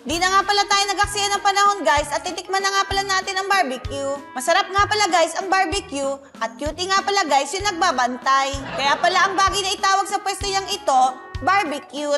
Di na nga pala tayo nag-aksaya ng panahon guys at titikman na nga pala natin ang barbecue. Masarap nga pala guys ang barbecue at cutie nga pala guys yung nagbabantay. Kaya pala ang bagay na itawag sa pwesto niyang ito, barbecue.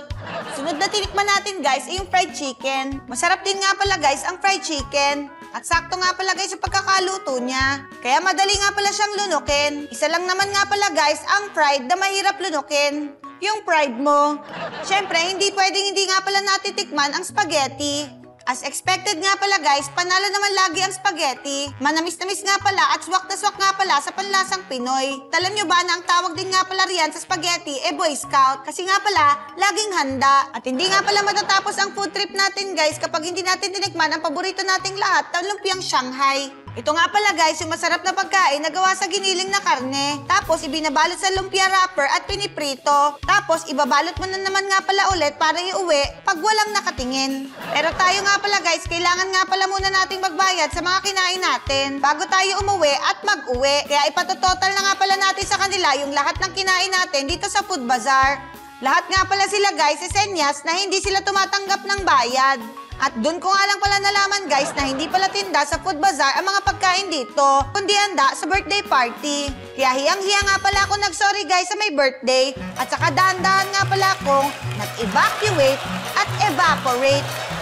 Sunod na tinikman natin guys ay yung fried chicken. Masarap din nga pala guys ang fried chicken. At sakto nga pala guys yung pagkakaluto niya. Kaya madali nga pala siyang lunukin. Isa lang naman nga pala guys ang fried na mahirap lunukin. Yung fried mo. Siyempre, hindi pwedeng hindi nga pala natitikman ang spaghetti. As expected nga pala guys, panalo naman lagi ang spaghetti. Manamis-namis nga pala at swak na swak nga pala sa panlasang Pinoy. Alam nyo ba na ang tawag din nga pala riyan sa spaghetti Boy Scout? Kasi nga pala, laging handa. At hindi nga pala matatapos ang food trip natin guys kapag hindi natin tinikman ang paborito nating lahat, ang lumpiang Shanghai. Ito nga pala guys, yung masarap na pagkain na gawa sa giniling na karne. Tapos ibinabalot sa lumpia wrapper at piniprito. Tapos ibabalot mo na naman nga pala ulit para iuwi pag walang nakatingin. Pero tayo nga pala guys, kailangan nga pala muna nating magbayad sa mga kinain natin bago tayo umuwi at mag-uwi. Kaya ipatototal na nga pala natin sa kanila yung lahat ng kinain natin dito sa Food Bazaar. Lahat nga pala sila guys, senyas na hindi sila tumatanggap ng bayad. At doon ko nga lang pala nalaman guys na hindi pala tinda sa Food Bazaar ang mga pagkain dito, kundi handa sa birthday party. Kaya hiyang-hiya nga pala ako nag-sorry guys sa may birthday at saka dahan-dahan nga pala akong nag-evacuate at evaporate.